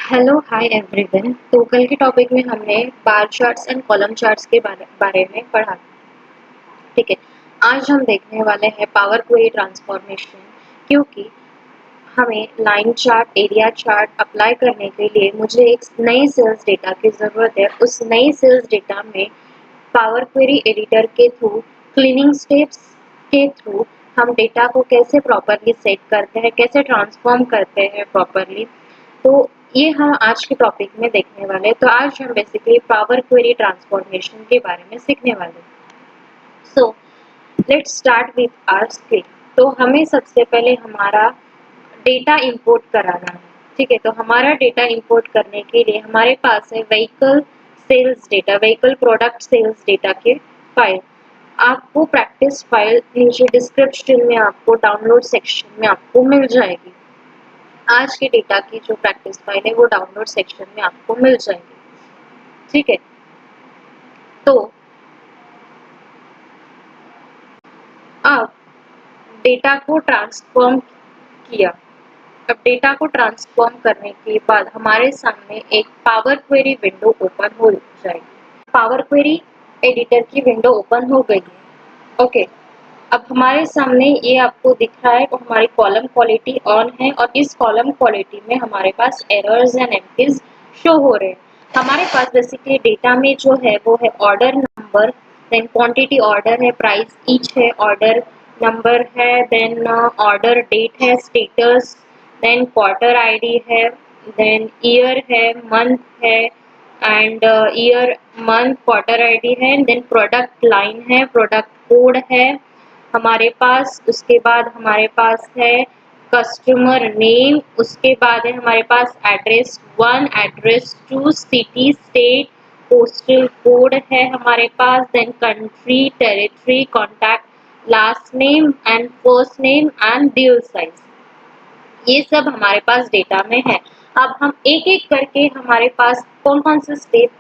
Hello hi everyone. तो कल के टॉपिक में हमने बार चार्ट्स एंड कॉलम चार्ट्स के बारे में पढ़ा। ठीक है, आज हम देखने वाले हैं पावर क्वेरी ट्रांसफॉर्मेशन। क्योंकि हमें line chart, area chart apply करने के लिए मुझे एक नई सेल्स डेटा की ज़रूरत है। उस नई सेल्स डेटा में पावर क्वेरी एडिटर के थ्रू, क्लीनिंग स्टेप्स के थ्रू हम डेटा को कैसे प्रॉपरली सेट करते हैं, कैसे ट्रांसफॉर्म करते हैं प्रॉपरली, तो ये हम आज के टॉपिक में देखने वाले हैं। तो आज हम बेसिकली पावर क्वेरी ट्रांसफॉर्मेशन के बारे में सीखने वाले हैं। So let's start with our script. तो हमें सबसे पहले हमारा डेटा इंपोर्ट कराना है। ठीक है, तो हमारा डेटा इंपोर्ट करने के लिए हमारे पास है vehicle sales data, vehicle product sales data के फाइल। आपको प्रैक्टिस फाइल नीचे डिस्क्रिप्शन में, आपको डाउनलोड सेक्शन में आपको मिल जाएगी। आज के डेटा की जो प्रैक्टिस फाइल है वो डाउनलोड सेक्शन में आपको मिल जाएगी। ठीक है, तो अब डेटा को ट्रांसफॉर्म किया। अब डेटा को ट्रांसफॉर्म करने के बाद हमारे सामने एक पावर क्वेरी विंडो ओपन हो जाएगी। पावर क्वेरी एडिटर की विंडो ओपन हो गई है। ओके, अब हमारे सामने ये आपको दिख रहा है तो हमारी कॉलम क्वालिटी ऑन है और इस कॉलम क्वालिटी में हमारे पास एरर्स एंड एम्प्टीज शो हो रहे हैं। हमारे पास बेसिकली डेटा में जो है वो है order number, then quantity order है, प्राइस ईच है, ऑर्डर नंबर है, देन ऑर्डर डेट है, स्टेटस, देन क्वार्टर आईडी है, देन ईयर है, मंथ है, and year, month, quarter ID है, देन प्रोडक्ट लाइन है, प्रोडक्ट कोड है हमारे पास। उसके बाद हमारे पास है कस्टमर नेम, उसके बाद है हमारे पास address 1, address 2, city, state, postal code है हमारे पास, then country, territory, contact, last name and first name and bill size. ये सब हमारे पास डेटा में है। अब हम एक एक करके हमारे पास कौन कौन से स्टेप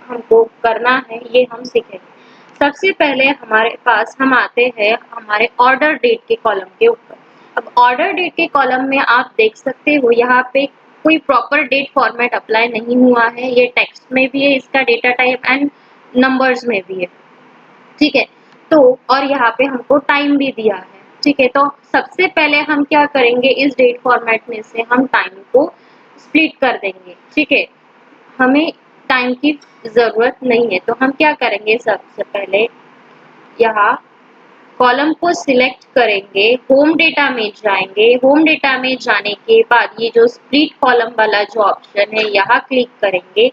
हमको करना है ये हम सीखेंगे। सबसे पहले हमारे पास हम आते हैं हमारे ऑर्डर डेट के कॉलम के ऊपर। अब ऑर्डर डेट के कॉलम में आप देख सकते हो यहाँ पे कोई प्रॉपर डेट फॉर्मेट अप्लाई नहीं हुआ है। ये टेक्स्ट में भी है इसका डेटा टाइप एंड नंबर्स में भी है। ठीक है, तो और यहाँ पे हमको टाइम भी दिया है। ठीक है, तो सबसे पहले हम क्या करेंगे, इस डेट फॉर्मेट में से हम टाइम को स्प्लिट कर देंगे। ठीक है, हमें टाइम की जरूरत नहीं है तो हम क्या करेंगे, सबसे पहले यहाँ कॉलम को सिलेक्ट करेंगे, होम डेटा में जाएंगे। होम डेटा में जाने के बाद ये जो स्प्लिट कॉलम वाला जो ऑप्शन है यहाँ क्लिक करेंगे।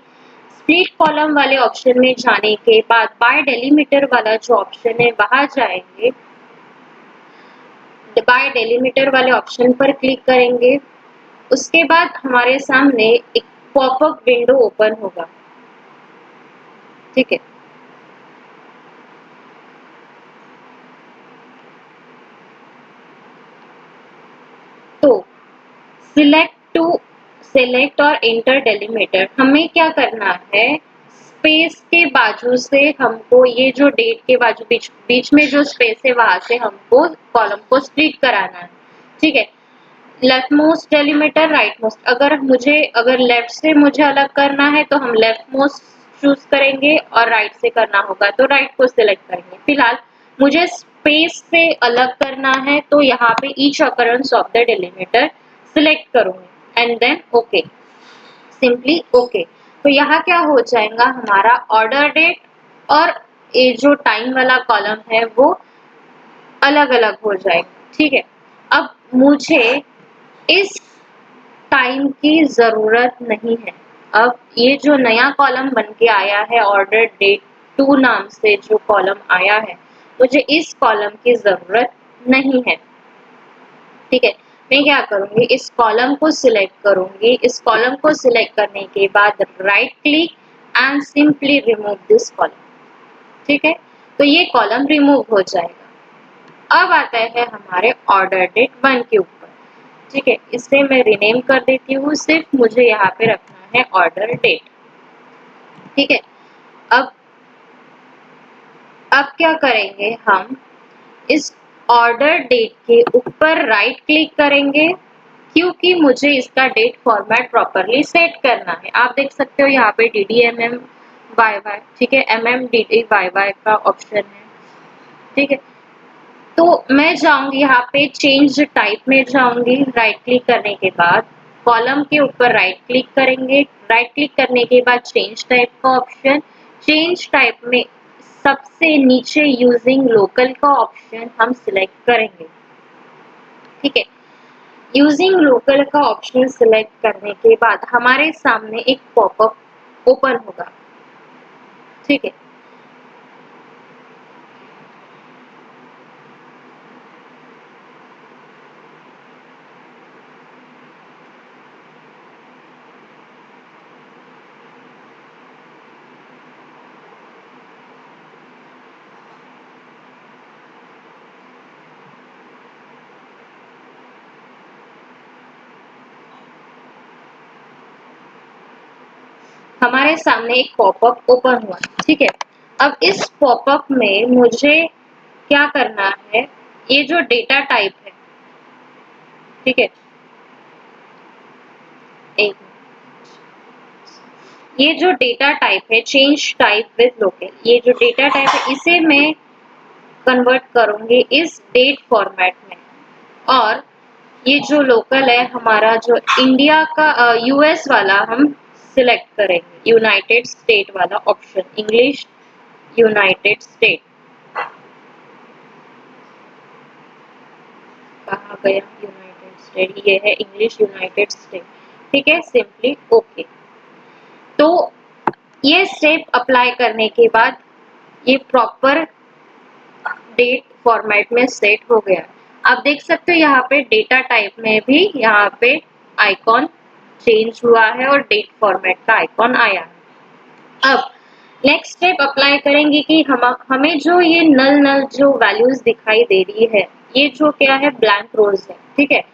स्प्लिट कॉलम वाले ऑप्शन में जाने के बाद बाय डेलीमीटर वाला जो ऑप्शन है वहां जाएंगे। बाय डेलीमीटर वाले ऑप्शन पर क्लिक करेंगे। उसके बाद हमारे सामने एक पॉपअप विंडो ओपन होगा। ठीक है, तो सेलेक्ट और एंटर डेलीमीटर, हमें क्या करना है, स्पेस के बाजू से हमको ये जो डेट के बाजू बीच में जो स्पेस है वहां से हमको कॉलम को स्प्लिट कराना है। ठीक है, left most delimiter, right most. अगर लेफ्ट से मुझे अलग करना है तो हम लेफ्ट मोस्ट चूज करेंगे और राइट से करना होगा तो राइट को सिलेक्ट करेंगे। फिलहाल मुझे स्पेस से अलग करना है तो यहाँ पे each occurrence of the delimiter select करूंगी and then okay, simply okay. तो यहाँ क्या हो जाएगा, हमारा ऑर्डर डेट और ये जो टाइम वाला कॉलम है वो अलग अलग हो जाएगा। ठीक है, अब मुझे इस टाइम की जरूरत नहीं है। अब ये जो नया कॉलम बन के आया है, ऑर्डर डेट 2 नाम से जो कॉलम आया है, मुझे इस कॉलम की जरूरत नहीं है। ठीक है, मैं क्या करूंगी, इस कॉलम को सिलेक्ट करूंगी। इस कॉलम को सिलेक्ट करने के बाद right click and simply remove this column. ठीक है, तो ये कॉलम रिमूव हो जाएगा। अब आता है हमारे ऑर्डर डेट 1 के ऊपर। ठीक है, इसे मैं रिनेम कर देती हूँ, सिर्फ मुझे यहाँ पे रखना है ऑर्डर डेट। ठीक है, अब अब क्या करेंगे, हम इस ऑर्डर डेट के ऊपर राइट क्लिक करेंगे क्योंकि मुझे इसका डेट फॉर्मेट प्रॉपरली सेट करना है। आप देख सकते हो यहाँ पे DDMMYY, ठीक है, MMDDYY का ऑप्शन है, ठीक है। तो मैं जाऊंगी यहाँ पे चेंज टाइप में जाऊंगी, राइट क्लिक करने के बाद कॉलम के ऊपर राइट क्लिक करेंगे, राइट क्लिक करने के बाद चेंज टाइप का ऑप्शन, चेंज टाइप में सबसे नीचे यूजिंग लोकल का ऑप्शन हम सिलेक्ट करेंगे, ठीक है। यूजिंग लोकल का ऑप्शन सिलेक्ट करने के बाद हमारे सामने एक पॉपअप ओपन होगा, ठीक है। हमारे सामने एक पॉपअप ओपन हुआ, ठीक है। अब इस पॉपअप में मुझे क्या करना है, ये जो डेटा टाइप है, ठीक है, एक ये जो डेटा टाइप है चेंज टाइप विद लोकल, ये जो डेटा टाइप है इसे मैं कन्वर्ट करूंगी इस डेट फॉर्मेट में, और ये जो लोकल है हमारा जो इंडिया का यूएस वाला हम सिलेक्ट करेंगे, यूनाइटेड स्टेट वाला ऑप्शन, इंग्लिश यूनाइटेड स्टेट, कहा गया यूनाइटेड स्टेट, ये है इंग्लिश यूनाइटेड स्टेट, ठीक है, सिंपली ओके। तो ये स्टेप अप्लाई करने के बाद ये प्रॉपर डेट फॉर्मेट में सेट हो गया। आप देख सकते हो यहाँ पे डेटा टाइप में भी यहाँ पे आइकॉन चेंज हुआ है और डेट फॉर्मेट का आइकॉन आया है। अब नेक्स्ट स्टेप अप्लाई करेंगे कि हमें जो ये नल नल जो वैल्यूज दिखाई दे रही है, ये जो क्या है ब्लैंक रोज है, ठीक है।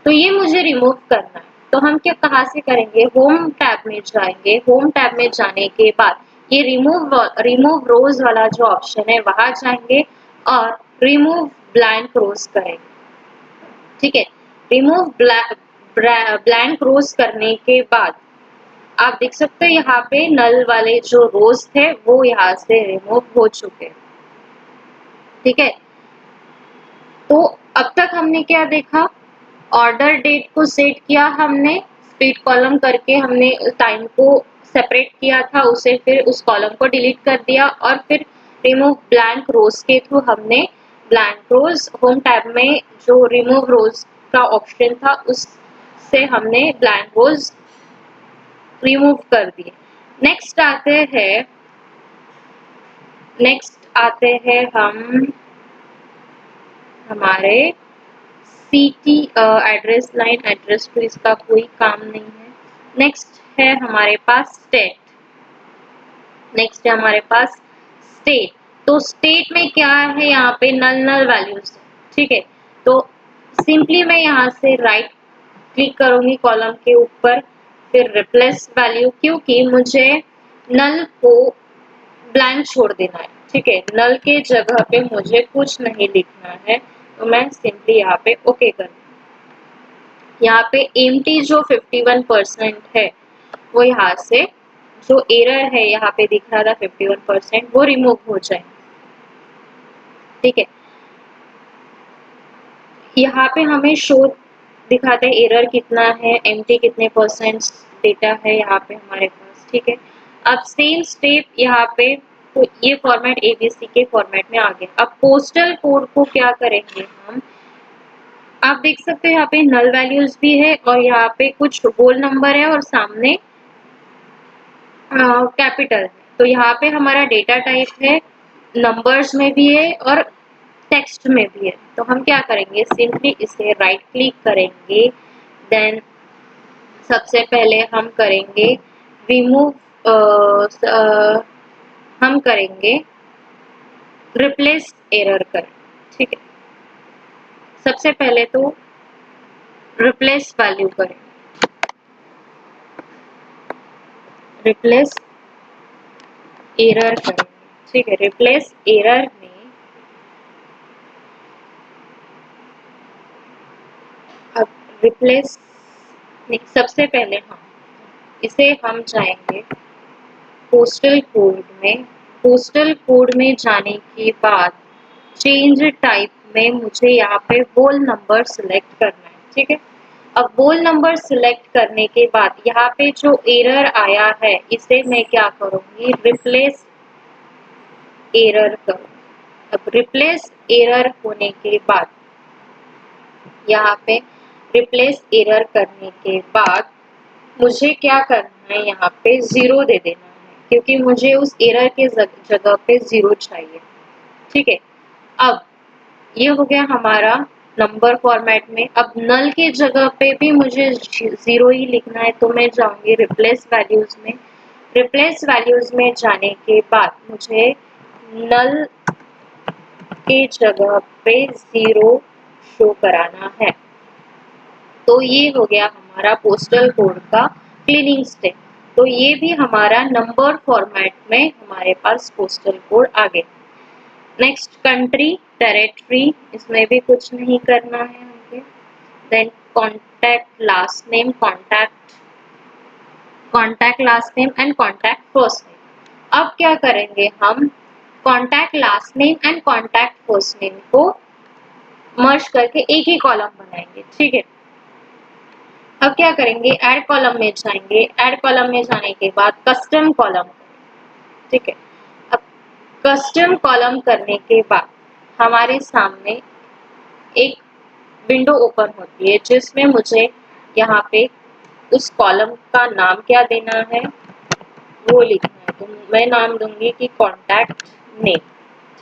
तो ये मुझे रिमूव करना है, तो हम क्या कहाँ से करेंगे, होम टैब में जाएंगे, होम टैब में जाने के बाद ये रिमूव रोज वाला जो ऑप्शन है वहां जाएंगे और रिमूव ब्लैंक रोज करेंगे, ठीक है। रिमूव ब्लैंक रोज करने के बाद आप देख सकते हो यहाँ पे नल वाले जो रोज थे वो यहाँ से रिमूव हो चुके हैं, ठीक है। तो अब तक हमने क्या देखा, ऑर्डर डेट को सेट किया हमने, स्प्लिट कॉलम करके हमने टाइम को सेपरेट किया था उसे, फिर उस कॉलम को डिलीट कर दिया और फिर रिमूव ब्लैंक रोज के थ्रू हमने ब्लैंक रोज होम टैब में जो रिमूव रोज का ऑप्शन था उससे हमने ब्लैंक रोज रिमूव कर दिए। नेक्स्ट आते हैं हम हमारे सिटी एड्रेस लाइन, एड्रेस तो इसका कोई काम नहीं है। नेक्स्ट है हमारे पास स्टेट, नेक्स्ट है हमारे पास स्टेट। तो स्टेट में क्या है, यहाँ पे नल नल वैल्यूज है, ठीक है। तो सिंपली मैं यहाँ से राइट क्लिक करूंगी कॉलम के ऊपर, फिर रिप्लेस वैल्यू, क्योंकि मुझे नल को ब्लैंक छोड़ देना है, ठीक है, नल के जगह पे मुझे कुछ नहीं लिखना है, तो मैं सिंपली यहाँ पे ओके कर, यहाँ पे एम्प्टी जो 51% है वो यहाँ से जो एरर है यहाँ पे दिख रहा था 51% वो रिमूव हो जाए, ठीक है। यहाँ पे हमें शो दिखाता है एरर कितना है, एम्प्टी कितने परसेंट डेटा है यहाँ पे हमारे पास, ठीक है। अब सेम स्टेप यहाँ पे, तो ये फॉर्मेट एबीसी के फॉर्मेट में आ गया। अब पोस्टल कोड को क्या करेंगे हम, आप देख सकते हो यहाँ पे नल वैल्यूज भी है और यहाँ पे कुछ होल नंबर है और सामने कैपिटल है। तो यहाँ पे हमारा डेटा टाइप है, नंबर्स में भी है और टेक्स्ट में भी है। तो हम क्या करेंगे, सिंपली इसे राइट क्लिक करेंगे, देन सबसे पहले हम करेंगे रिमूव, हम करेंगे रिप्लेस एरर कर, ठीक है। सबसे पहले तो रिप्लेस वैल्यू करें, रिप्लेस एरर करेंगे, ठीक है। रिप्लेस एरर में अब रिप्लेस नहीं, सबसे पहले इसे हम जाएंगे पोस्टल कोड में। पोस्टल कोड में जाने के बाद चेंज टाइप में मुझे यहाँ पे होल नंबर सिलेक्ट करना है, ठीक है। अब होल नंबर सिलेक्ट करने के बाद यहाँ पे जो एरर आया है इसे मैं क्या करूँगी, रिप्लेस एरर करूँगी। अब रिप्लेस एरर होने के बाद यहाँ पे रिप्लेस एरर करने के बाद मुझे क्या करना है, यहाँ पे 0 दे देना है क्योंकि मुझे उस एरर के जगह पे 0 चाहिए, ठीक है। अब ये हो गया हमारा नंबर फॉर्मेट में। अब नल के जगह पे भी मुझे 0 ही लिखना है, तो मैं जाऊंगी रिप्लेस वैल्यूज में। रिप्लेस वैल्यूज में जाने के बाद मुझे नल के जगह पे 0 शो कराना है। तो ये हो गया हमारा पोस्टल कोड का क्लीनिंग स्टेप। तो ये भी हमारा नंबर फॉर्मेट में हमारे पास पोस्टल कोड आ गया। नेक्स्ट कंट्री टेरिटरी, इसमें भी कुछ नहीं करना है हमें। Then contact last name, contact last name and contact first name. अब क्या करेंगे, हम contact last name and contact first name को मर्ज करके एक ही कॉलम बनाएंगे, ठीक है। अब क्या करेंगे, ऐड कॉलम में जाएंगे। ऐड कॉलम में जाने के बाद कस्टम कॉलम, ठीक है। अब कस्टम कॉलम करने के बाद हमारे सामने एक विंडो ओपन होती है जिसमें मुझे यहाँ पे उस कॉलम का नाम क्या देना है वो लिखना है। तो मैं नाम दूंगी कि कॉन्टैक्ट नेम,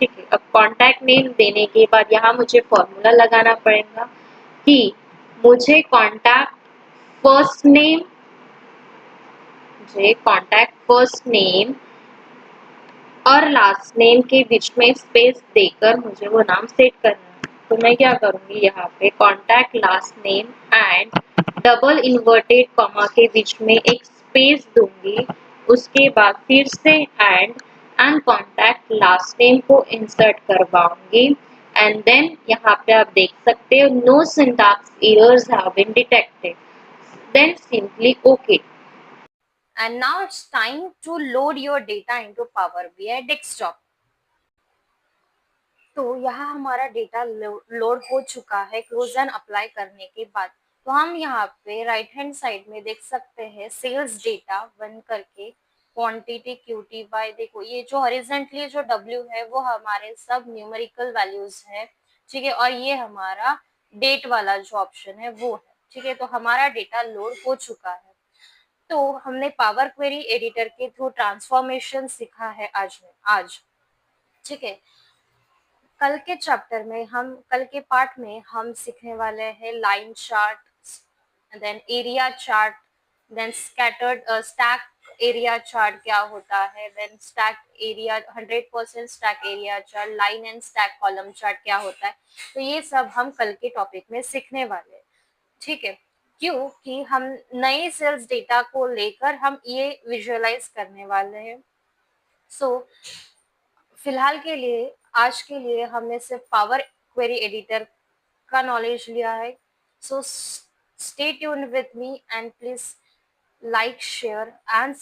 ठीक है। अब कॉन्टैक्ट नेम देने के बाद यहाँ मुझे फॉर्मूला लगाना पड़ेगा कि मुझे कॉन्टैक्ट फर्स्ट नेम और लास्ट नेम के बीच में स्पेस देकर मुझे वो नाम सेट करना है। तो मैं क्या करूंगी, यहाँ पे contact last name and double inverted comma के बीच में एक स्पेस दूंगी। उसके बाद फिर से एंड कॉन्टैक्ट लास्ट नेम को इंसर्ट करवाऊंगी। एंड देन यहाँ पे आप देख सकते हो no syntax errors have been detected, then simply okay. And now it's time to load your data into Power BI desktop. तो यहाँ हमारा डेटा लोड हो चुका है क्लोज एंड अप्लाई करने के बाद। तो हम यहाँ पे राइट हैंड साइड में देख सकते हैं सेल्स डेटा वन करके, क्वांटिटी क्यूटी बाय। देखो ये जो हॉरिजॉन्टली जो डब्ल्यू है वो हमारे सब न्यूमेरिकल वैल्यूज है, ठीक है। और ये हमारा डेट वाला जो ऑप्शन है वो है, ठीक है। तो हमारा डेटा लोड हो चुका है। तो हमने पावर क्वेरी एडिटर के थ्रू ट्रांसफॉर्मेशन सीखा है आज, ठीक है। कल के चैप्टर में कल के पार्ट में हम सीखने वाले हैं line chart, then area chart, then stack area chart क्या होता है, then stack area 100% stack area chart, line and stack column chart क्या होता है। तो ये सब हम कल के टॉपिक में सीखने वाले हैं, ठीक है। क्योंकि हम नए सेल्स डेटा को लेकर हम ये विजुअलाइज करने वाले हैं। सो फिलहाल के लिए आज के लिए हमने सिर्फ पावर क्वेरी एडिटर का नॉलेज लिया है। So stay tuned with me and please like share and